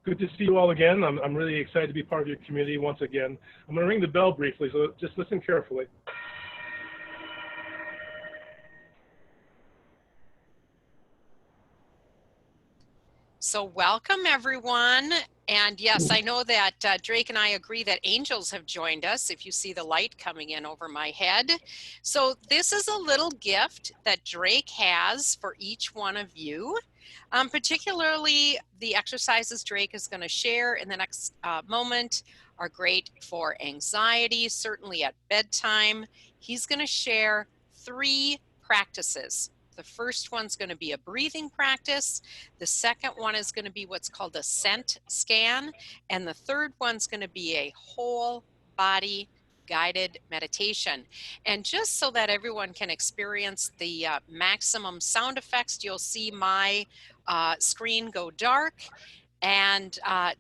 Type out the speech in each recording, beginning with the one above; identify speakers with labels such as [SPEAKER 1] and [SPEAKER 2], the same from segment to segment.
[SPEAKER 1] Good to see you all again. I'm really excited to be part of your community once again. I'm going to ring the bell briefly, so just listen carefully.
[SPEAKER 2] So welcome, everyone. And yes, I know that Drake and I agree that angels have joined us, if you see the light coming in over my head. So this is a little gift that Drake has for each one of you. Particularly the exercises Drake is going to share in the next moment are great for anxiety, certainly at bedtime. He's going to share 3 practices. The first one's going to be a breathing practice. The second one is going to be what's called a scent scan. And the third one's going to be a whole body guided meditation. And just so that everyone can experience the maximum sound effects, you'll see my screen go dark. And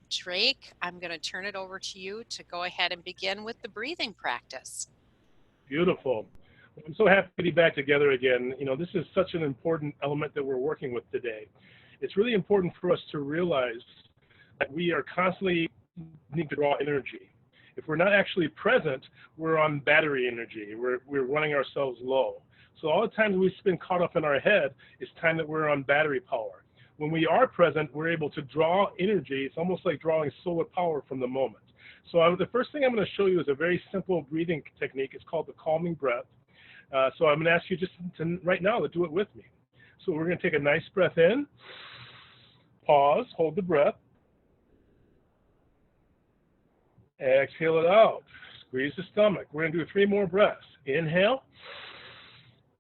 [SPEAKER 2] Drake, I'm going to turn it over to you to go ahead and begin with the breathing practice.
[SPEAKER 1] Beautiful. I'm so happy to be back together again. You know, this is such an important element that we're working with today. It's really important for us to realize that we are constantly needing to draw energy. If we're not actually present, we're on battery energy. We're running ourselves low. So all the times we spend caught up in our head, it's time that we're on battery power. When we are present, we're able to draw energy. It's almost like drawing solar power from the moment. So the first thing I'm going to show you is a very simple breathing technique. It's called the calming breath. So I'm going to ask you just right now to do it with me. So we're going to take a nice breath in, pause, hold the breath, exhale it out, squeeze the stomach. We're going to do 3 more breaths. Inhale,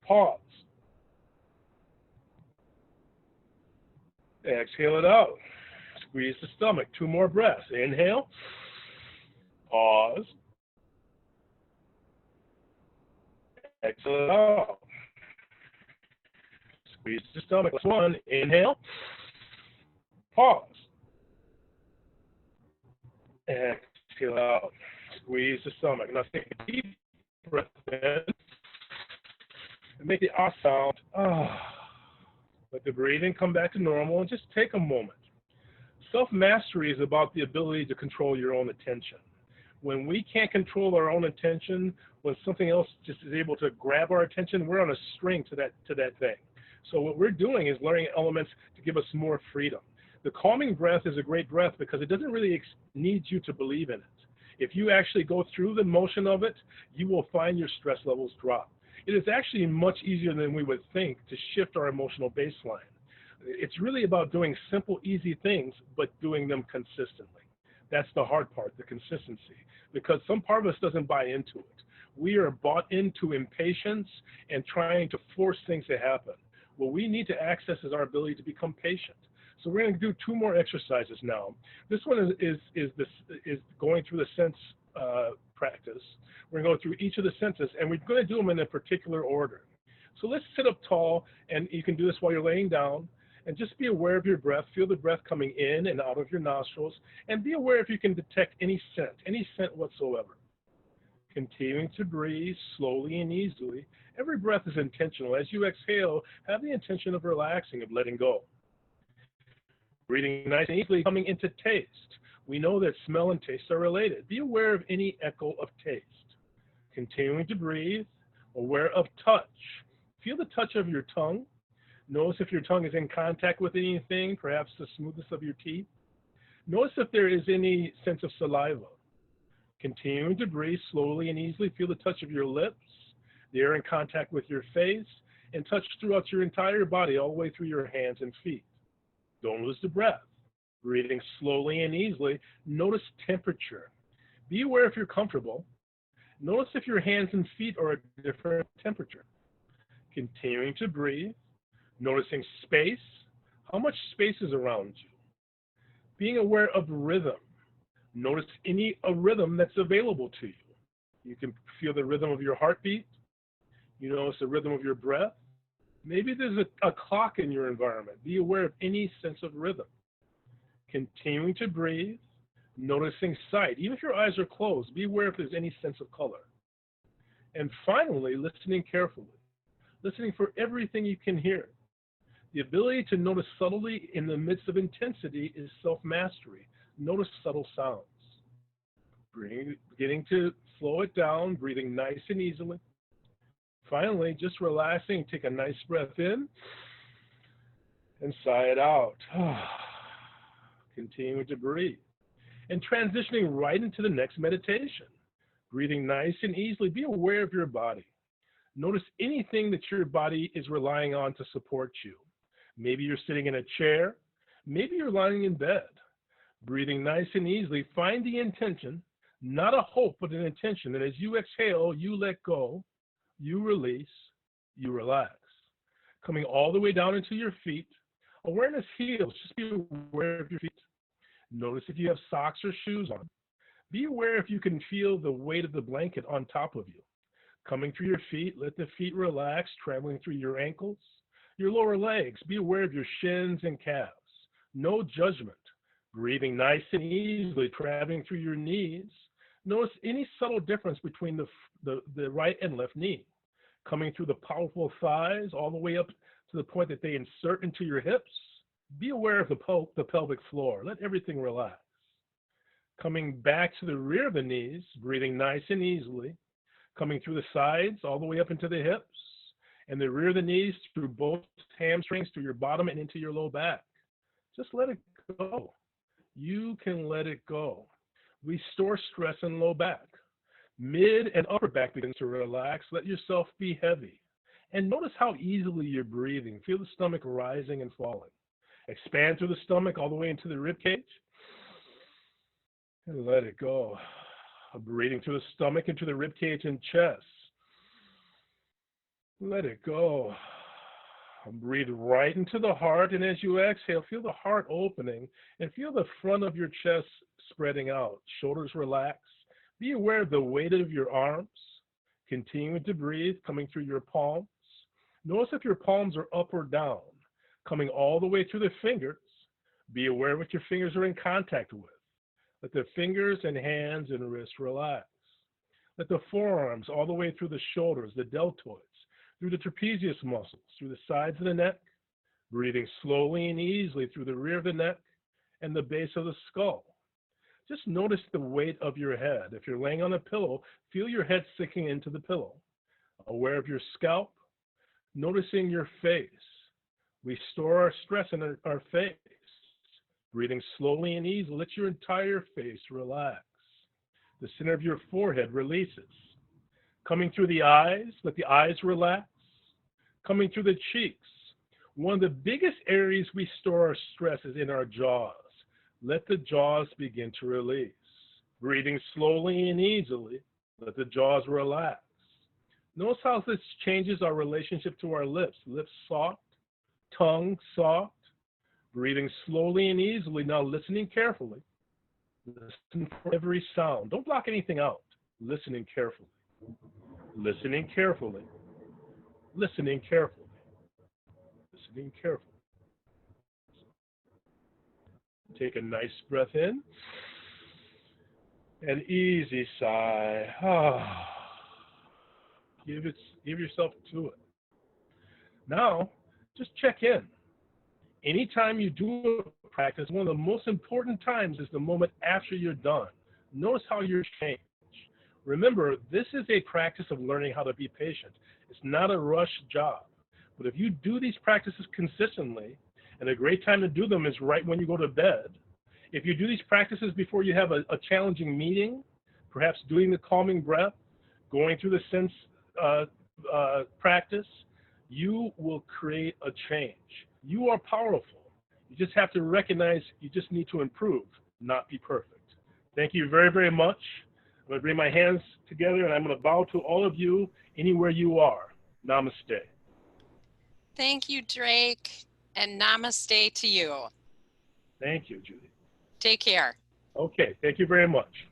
[SPEAKER 1] pause, exhale it out, squeeze the stomach. 2 more breaths. Inhale, pause, exhale it out, squeeze the stomach. Last one. Inhale, pause, exhale out, squeeze the stomach. Now take a deep breath in and make the ah sound. Let the breathing come back to normal and just take a moment. Self-mastery is about the ability to control your own attention. When we can't control our own attention, when something else just is able to grab our attention, we're on a string to that thing. So what we're doing is learning elements to give us more freedom. The calming breath is a great breath because it doesn't really need you to believe in it. If you actually go through the motion of it, you will find your stress levels drop. It is actually much easier than we would think to shift our emotional baseline. It's really about doing simple, easy things, but doing them consistently. That's the hard part, the consistency, because some part of us doesn't buy into it. We are bought into impatience and trying to force things to happen. What we need to access is our ability to become patient. So we're going to do 2 more exercises now. This one is going through the sense practice. We're going to go through each of the senses, and we're going to do them in a particular order. So let's sit up tall, and you can do this while you're laying down, and just be aware of your breath. Feel the breath coming in and out of your nostrils, and be aware if you can detect any scent whatsoever. Continuing to breathe slowly and easily. Every breath is intentional. As you exhale, have the intention of relaxing, of letting go. Breathing nice and easily, coming into taste. We know that smell and taste are related. Be aware of any echo of taste. Continuing to breathe, aware of touch. Feel the touch of your tongue. Notice if your tongue is in contact with anything, perhaps the smoothness of your teeth. Notice if there is any sense of saliva. Continuing to breathe slowly and easily. Feel the touch of your lips, the air in contact with your face, and touch throughout your entire body, all the way through your hands and feet. Don't lose the breath. Breathing slowly and easily. Notice temperature. Be aware if you're comfortable. Notice if your hands and feet are at a different temperature. Continuing to breathe. Noticing space. How much space is around you? Being aware of rhythm. Notice any rhythm that's available to you. You can feel the rhythm of your heartbeat. You notice the rhythm of your breath. Maybe there's a clock in your environment. Be aware of any sense of rhythm. Continuing to breathe, noticing sight. Even if your eyes are closed, be aware if there's any sense of color. And finally, listening carefully. Listening for everything you can hear. The ability to notice subtlety in the midst of intensity is self-mastery. Notice subtle sounds. Beginning to slow it down, breathing nice and easily. Finally, just relaxing, take a nice breath in and sigh it out. Continuing to breathe. And transitioning right into the next meditation. Breathing nice and easily. Be aware of your body. Notice anything that your body is relying on to support you. Maybe you're sitting in a chair. Maybe you're lying in bed. Breathing nice and easily. Find the intention, not a hope, but an intention. And as you exhale, you let go, you release, you relax. Coming all the way down into your feet. Awareness heals. Just be aware of your feet. Notice if you have socks or shoes on. Be aware if you can feel the weight of the blanket on top of you. Coming through your feet, let the feet relax, traveling through your ankles, your lower legs. Be aware of your shins and calves. No judgment. Breathing nice and easily, traveling through your knees. Notice any subtle difference between the right and left knee. Coming through the powerful thighs all the way up to the point that they insert into your hips. Be aware of the pelvic floor. Let everything relax. Coming back to the rear of the knees, breathing nice and easily. Coming through the sides all the way up into the hips. And the rear of the knees through both hamstrings, through your bottom and into your low back. Just let it go. You can let it go. We store stress in low back. Mid and upper back begins to relax. Let yourself be heavy. And notice how easily you're breathing. Feel the stomach rising and falling. Expand through the stomach all the way into the rib cage. And let it go. Breathing through the stomach into the rib cage and chest. Let it go. Breathe right into the heart, and as you exhale, feel the heart opening and feel the front of your chest spreading out. Shoulders relax. Be aware of the weight of your arms. Continuing to breathe, coming through your palms. Notice if your palms are up or down, coming all the way through the fingers. Be aware what your fingers are in contact with. Let the fingers and hands and wrists relax. Let the forearms all the way through the shoulders, the deltoids, through the trapezius muscles, through the sides of the neck, breathing slowly and easily through the rear of the neck and the base of the skull. Just notice the weight of your head. If you're laying on a pillow, feel your head sinking into the pillow. Aware of your scalp, noticing your face. We store our stress in our face. Breathing slowly and easily, let your entire face relax. The center of your forehead releases. Coming through the eyes, let the eyes relax. Coming through the cheeks. One of the biggest areas we store our stress is in our jaws. Let the jaws begin to release. Breathing slowly and easily, let the jaws relax. Notice how this changes our relationship to our lips. Lips soft, tongue soft. Breathing slowly and easily, now listening carefully. Listen for every sound. Don't block anything out. Listening carefully. Listening carefully. Listening carefully. Listening carefully. Take a nice breath in. An easy sigh. Give yourself to it. Now, just check in. Anytime you do a practice, one of the most important times is the moment after you're done. Notice how you're changed. Remember, this is a practice of learning how to be patient. It's not a rush job. But if you do these practices consistently, and a great time to do them is right when you go to bed. If you do these practices before you have a challenging meeting, perhaps doing the calming breath, going through the sense practice, you will create a change. You are powerful. You just have to recognize you just need to improve, not be perfect. Thank you very, very much. I'm going to bring my hands together and I'm going to bow to all of you anywhere you are. Namaste.
[SPEAKER 2] Thank you, Drake, and namaste to you.
[SPEAKER 1] Thank you, Judy.
[SPEAKER 2] Take care.
[SPEAKER 1] Okay, thank you very much.